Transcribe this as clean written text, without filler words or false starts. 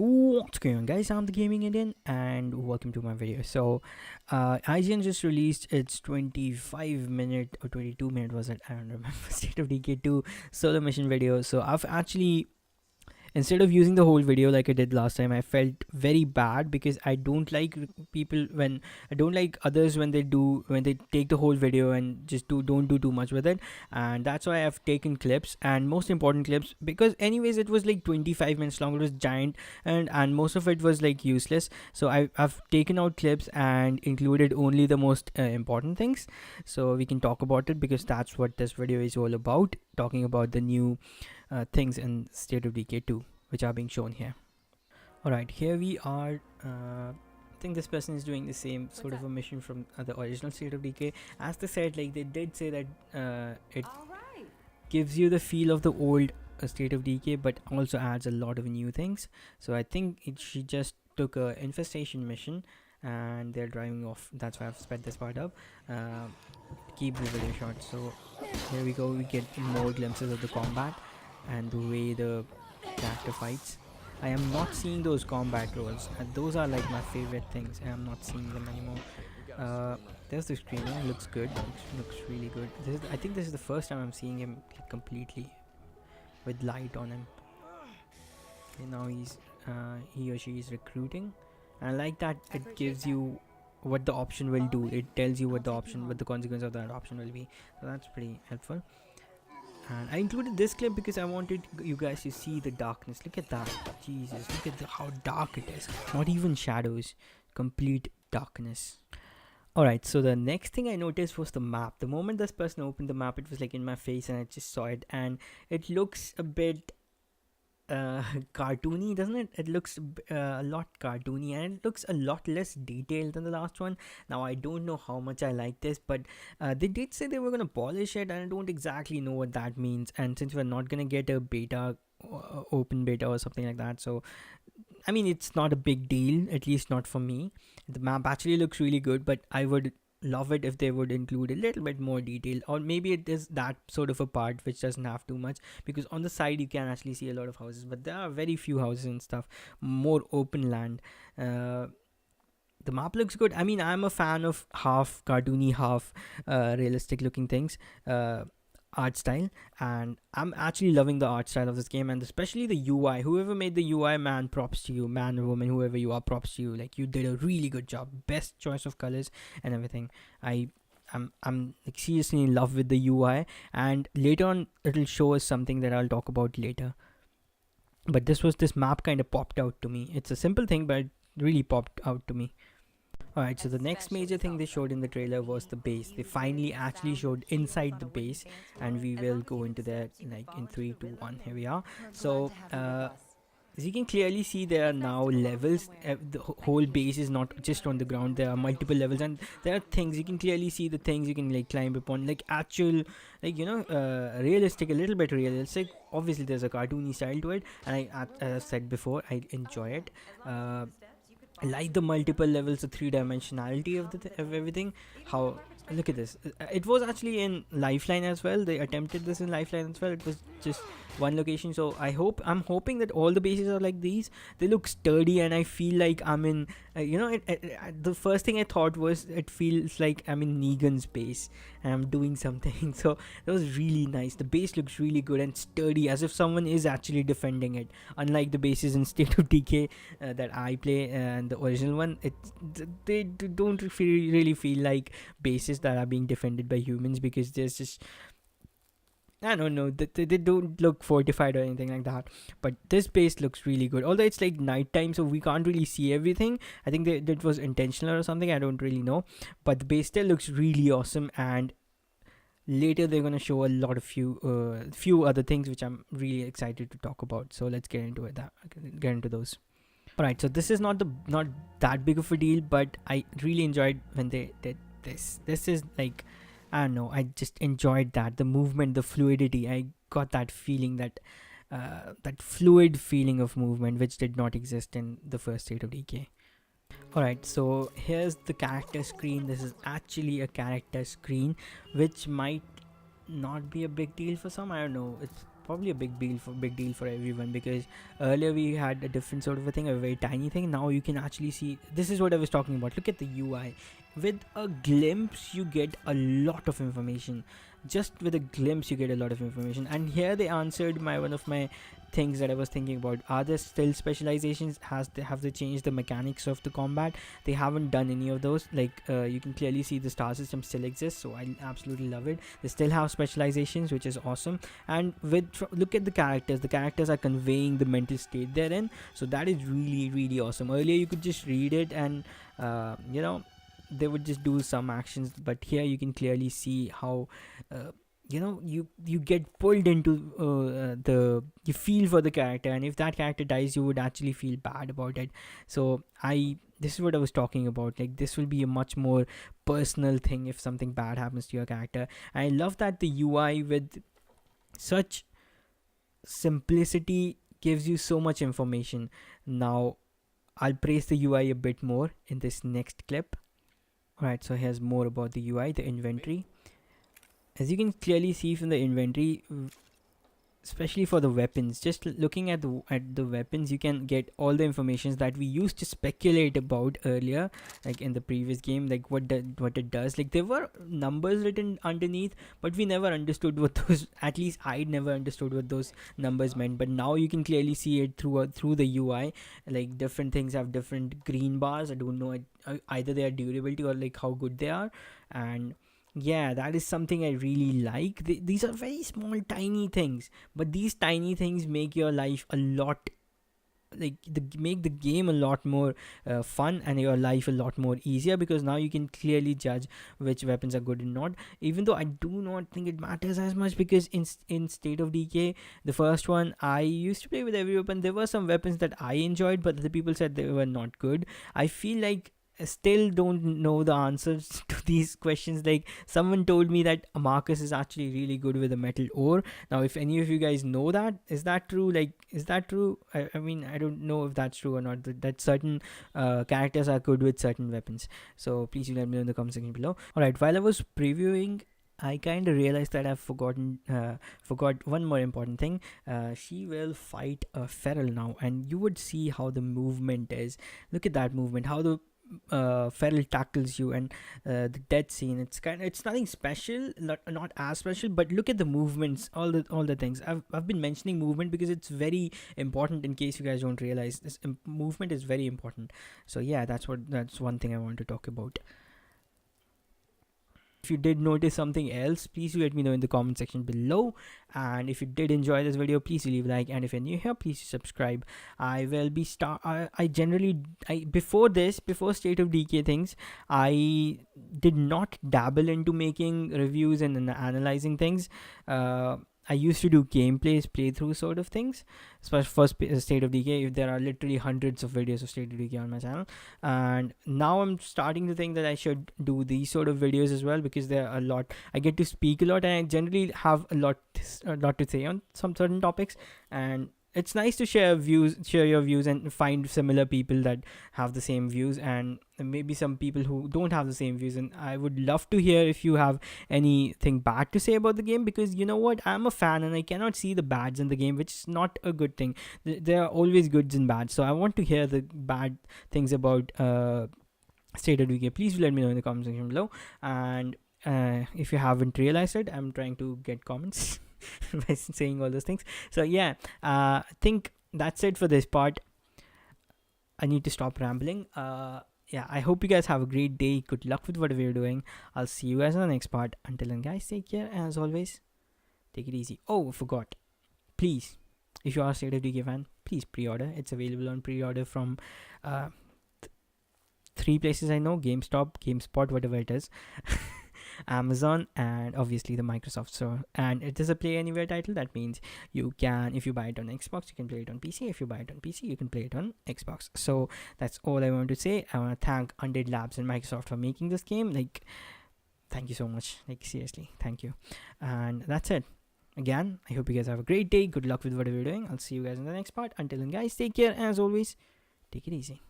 What's going on, guys? I'm the Gaming Indian and welcome to my video. So IGN just released its 25-minute or 22-minute, was it? I don't remember. State of Decay 2 solo mission video. So I've actually, instead of using the whole video like I did last time, I felt very bad because I don't like people when I don't like others when they take the whole video and just don't do too much with it. And that's why I've taken clips, and most important clips, because anyways it was like 25 minutes long. It was giant, and most of it was like useless. So I've taken out clips and included only the most important things, so we can talk about it, because that's what this video is all about, talking about the new things in State of Decay 2, which are being shown here. Alright, here we are. I think this person is doing the same sort of a mission from the original State of Decay. As they said, like they did say that it gives you the feel of the old State of Decay, but also adds a lot of new things. So I think she just took a infestation mission and they're driving off. That's why I've sped this part up. Keep the video short. So here we go. We get more glimpses of the combat and the way the character fights. I am not seeing those combat rolls, and those are like my favorite things. I am not seeing them anymore. There's the screamer. Looks good. Looks really good. I think this is the first time I'm seeing him completely with light on him. And now he or she is recruiting, and I like that it gives you what the option will do. It tells you what the consequence of that option will be. So that's pretty helpful. And I included this clip because I wanted you guys to see the darkness. Look at that. Jesus, look at how dark it is. Not even shadows. Complete darkness. Alright, so the next thing I noticed was the map. The moment this person opened the map, it was like in my face and I just saw it. And it looks a bit cartoony, doesn't it? It looks a lot cartoony, and it looks a lot less detailed than the last one. Now I don't know how much I like this, but they did say they were gonna polish it, and I don't exactly know what that means. And since we're not gonna get a beta, open beta or something like that, so I mean it's not a big deal, at least not for me. The map actually looks really good, but I would love it if they would include a little bit more detail, or maybe it is that sort of a part which doesn't have too much, because on the side you can actually see a lot of houses, but there are very few houses and stuff, more open land. The map looks good. I mean, I'm a fan of half cartoony, half realistic looking things, art style, and I'm actually loving the art style of this game, and especially the UI. Whoever made the UI, man, props to you. Man or woman, whoever you are, props to you. Like, you did a really good job. Best choice of colors and everything. I'm like seriously in love with the UI, and later on it'll show us something that I'll talk about later. But this map kind of popped out to me. It's a simple thing, but it really popped out to me. Alright, so the next major thing they showed in the trailer was the base. They finally actually showed inside the base, and we will go into that like in 3, 2, 1. Here we are. So as you can clearly see, there are now levels. The whole base is not just on the ground. There are multiple levels, and there are things. You can clearly see the things you can like climb upon, like actual, like, you know, realistic, a little bit realistic. Obviously there's a cartoony style to it, and as I said before, I enjoy it. I like the multiple levels, the three-dimensionality of everything. How, look at this. It was actually in Lifeline as well. They attempted this in Lifeline as well. It was just one location. So I'm hoping that all the bases are like these. They look sturdy, and I feel like I'm in. The first thing I thought was it feels like I'm in Negan's base and I'm doing something. So that was really nice. The base looks really good and sturdy, as if someone is actually defending it. Unlike the bases in State of Decay that I play and the original one, they don't really feel like bases that are being defended by humans, because there's just, I don't know, they don't look fortified or anything like that. But this base looks really good, although it's like nighttime, so we can't really see everything. I think that was intentional or something, I don't really know, but the base still looks really awesome. And later they're gonna show a lot of few other things which I'm really excited to talk about. So let's get into it. Get into those. Alright, so this is not that big of a deal, but I really enjoyed when they did this. This is like, I don't know, I just enjoyed that. The movement, the fluidity. I got that feeling, that fluid feeling of movement, which did not exist in the first State of Decay. Alright, so here's the character screen. This is actually a character screen, which might not be a big deal for some. I don't know. It's probably a big deal for everyone, because earlier we had a different sort of a thing, a very tiny thing. Now you can actually see, this is what I was talking about. Look at the UI. With a glimpse you get a lot of information. Just with a glimpse you get a lot of information. And here they answered one of my things that I was thinking about. Are there still specializations? Have they changed the mechanics of the combat? They haven't done any of those. Like you can clearly see the star system still exists, so I absolutely love it. They still have specializations, which is awesome. And look at the characters are conveying the mental state they're in, so that is really, really awesome. Earlier you could just read it and they would just do some actions, but here you can clearly see how you get pulled into you feel for the character, and if that character dies you would actually feel bad about it. So this is what I was talking about. Like, this will be a much more personal thing if something bad happens to your character. And I love that the UI with such simplicity gives you so much information. Now I'll praise the UI a bit more in this next clip. Alright, so here's more about the UI, the inventory. As you can clearly see from the inventory, especially for the weapons, just looking at the weapons, you can get all the information that we used to speculate about earlier, like in the previous game, like what it does. Like, there were numbers written underneath, but we never understood what those, at least I never understood what those numbers meant. But now you can clearly see it through the UI. Like, different things have different green bars. I don't know, either their durability or like how good they are. And yeah, that is something I really like. These are very small, tiny things, but these tiny things make your life a lot, make the game a lot more fun, and your life a lot more easier, because now you can clearly judge which weapons are good and not. Even though I do not think it matters as much, because in State of Decay, the first one, I used to play with every weapon. There were some weapons that I enjoyed, but the people said they were not good. I feel like I still don't know the answers to these questions. Like, someone told me that Marcus is actually really good with a metal ore. Now, if any of you guys know that, is that true? Like, is that true? I mean, I don't know if that's true or not, that certain characters are good with certain weapons. So please do let me know in the comment section below. Alright, while I was previewing, I kind of realized that I've forgot one more important thing. She will fight a feral now, and you would see how the movement is. Look at that movement, how the feral tackles you, and the death scene. It's nothing special, not as special, but look at the movements, all the things. I've been mentioning movement because it's very important. In case you guys don't realize, this movement is very important. So yeah, that's one thing I want to talk about. If you did notice something else, please do let me know in the comment section below. And if you did enjoy this video, please leave a like, and if you're new here, please subscribe. I will be before State of Decay things, I did not dabble into making reviews and analyzing things. I used to do playthrough sort of things, especially for State of Decay. There are literally hundreds of videos of State of Decay on my channel, and now I'm starting to think that I should do these sort of videos as well, because there are a lot. I get to speak a lot, and I generally have a lot to say on some certain topics, and it's nice to share your views, and find similar people that have the same views, and maybe some people who don't have the same views. And I would love to hear if you have anything bad to say about the game, because you know what, I'm a fan and I cannot see the bads in the game, which is not a good thing. There are always goods and bads, so I want to hear the bad things about State of Decay. Please let me know in the comment section below. And if you haven't realized it, I'm trying to get comments by saying all those things. So yeah, I think that's it for this part. I need to stop rambling. Yeah, I hope you guys have a great day. Good luck with whatever you're doing. I'll see you guys in the next part. Until then, guys, take care, and as always, take it easy. Oh, I forgot. Please, if you are a State of Decay fan, please pre-order. It's available on pre-order from 3 places I know: GameStop, GameSpot, whatever it is, Amazon, and obviously the Microsoft Store. And it is a play anywhere title. That means you can, if you buy it on Xbox, you can play it on PC. If you buy it on PC, you can play it on Xbox. So that's all I want to say. I want to thank UndeadLabs and Microsoft for making this game. Like, thank you so much. Like, seriously, thank you. And that's it. Again, I hope you guys have a great day. Good luck with whatever you're doing. I'll see you guys in the next part. Until then, guys, take care. As always, take it easy.